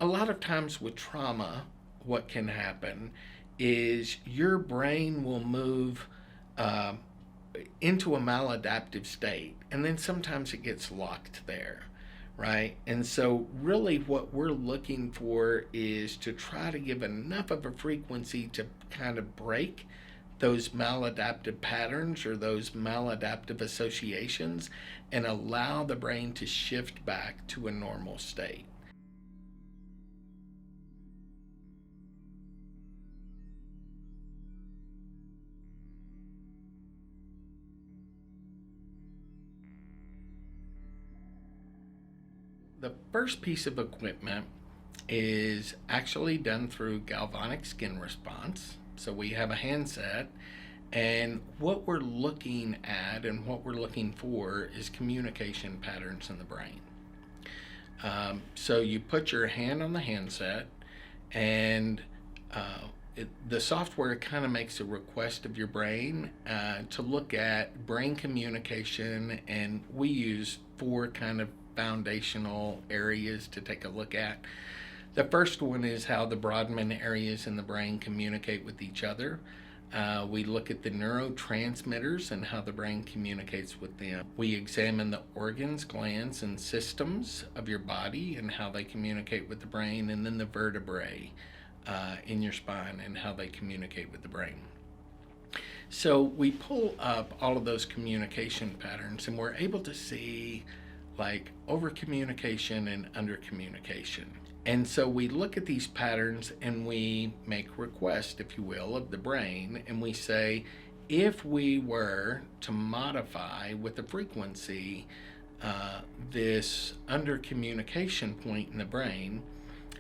A lot of times with trauma, what can happen is your brain will move uh, into a maladaptive state, and then sometimes it gets locked there, right? And so, really, what we're looking for is to try to give enough of a frequency to kind of break those maladaptive patterns or those maladaptive associations and allow the brain to shift back to a normal state. The first piece of equipment is actually done through galvanic skin response. So we have a handset, and what we're looking at and what we're looking for is communication patterns in the brain. So you put your hand on the handset, and the software kind of makes a request of your brain to look at brain communication, and we use four kind of foundational areas to take a look at. The first one is how the Brodmann areas in the brain communicate with each other. We look at the neurotransmitters and how the brain communicates with them. We examine the organs, glands, and systems of your body and how they communicate with the brain, and then the vertebrae in your spine and how they communicate with the brain. So we pull up all of those communication patterns, and we're able to see like over communication and under communication. And so we look at these patterns and we make requests, if you will, of the brain, and we say, if we were to modify with the frequency this under communication point in the brain,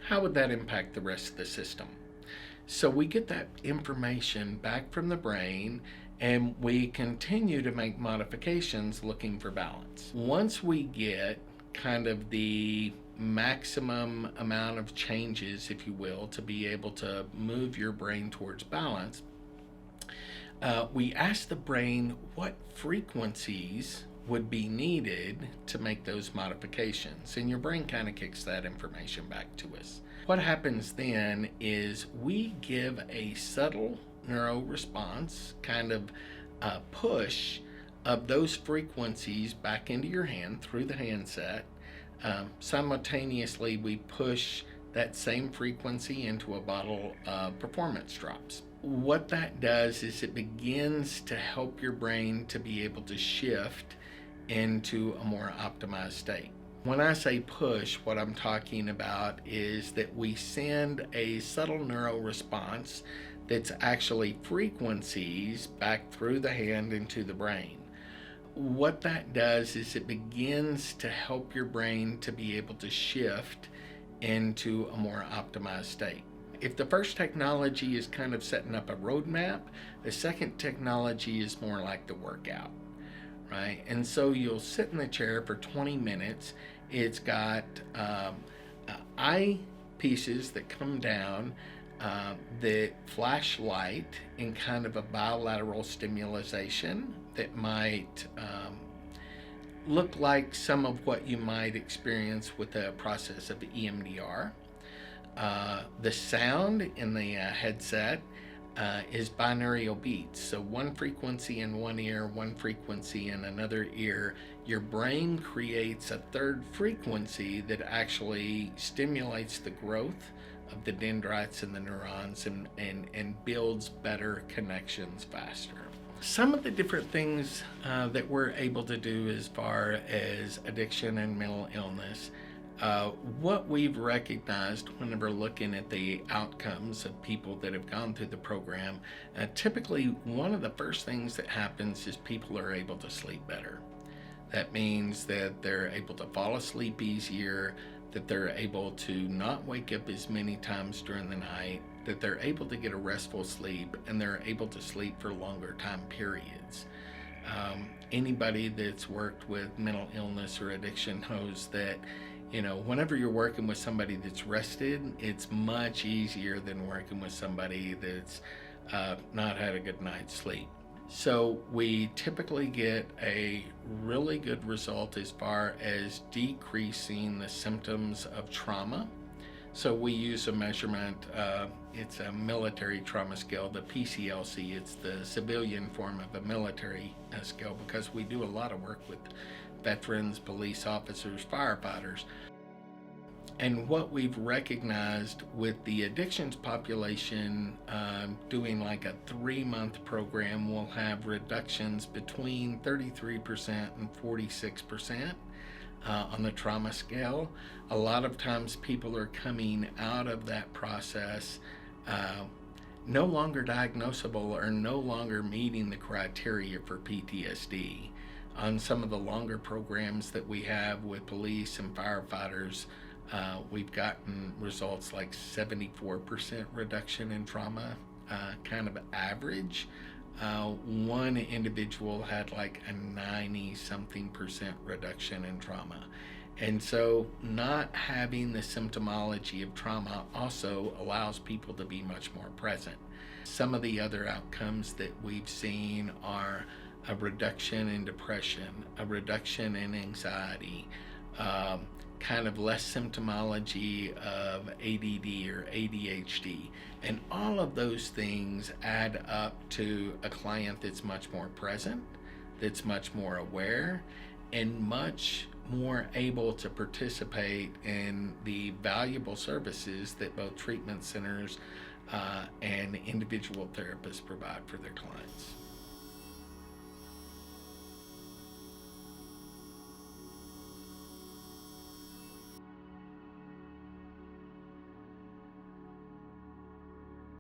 how would that impact the rest of the system? So we get that information back from the brain, and we continue to make modifications looking for balance. Once we get kind of the maximum amount of changes, if you will, to be able to move your brain towards balance, we ask the brain what frequencies would be needed to make those modifications, and your brain kind of kicks that information back to us. What happens then is we give a subtle neuro response, kind of push of those frequencies back into your hand through the handset. Simultaneously, we push that same frequency into a bottle of performance drops. What that does is it begins to help your brain to be able to shift into a more optimized state. When I say push, what I'm talking about is that we send a subtle neuro response that's actually frequencies back through the hand into the brain. What that does is it begins to help your brain to be able to shift into a more optimized state. If the first technology is kind of setting up a roadmap, the second technology is more like the workout, right? And so you'll sit in the chair for 20 minutes. It's got eye pieces that come down that flash light in kind of a bilateral stimulation that might look like some of what you might experience with the process of EMDR. The sound in the headset is binaural beats. So one frequency in one ear, one frequency in another ear. Your brain creates a third frequency that actually stimulates the growth of the dendrites and the neurons and builds better connections faster. Some of the different things that we're able to do as far as addiction and mental illness, what we've recognized whenever looking at the outcomes of people that have gone through the program, typically one of the first things that happens is people are able to sleep better. That means that they're able to fall asleep easier, that they're able to not wake up as many times during the night, that they're able to get a restful sleep, and they're able to sleep for longer time periods. Anybody that's worked with mental illness or addiction knows that, you know, whenever you're working with somebody that's rested, it's much easier than working with somebody that's not had a good night's sleep. So we typically get a really good result as far as decreasing the symptoms of trauma So we use a measurement, it's a military trauma scale, the PCLC. It's the civilian form of a military scale, because we do a lot of work with veterans, police officers, firefighters. And what we've recognized with the addictions population, doing like a 3-month program, we'll have reductions between 33% and 46% on the trauma scale. A lot of times people are coming out of that process no longer diagnosable or no longer meeting the criteria for PTSD. On some of the longer programs that we have with police and firefighters, we've gotten results like 74% reduction in trauma, kind of average. One individual had like a 90-something% reduction in trauma. And so not having the symptomology of trauma also allows people to be much more present. Some of the other outcomes that we've seen are a reduction in depression, a reduction in anxiety, kind of less symptomology of ADD or ADHD. And all of those things add up to a client that's much more present, that's much more aware, and much more able to participate in the valuable services that both treatment centers and individual therapists provide for their clients.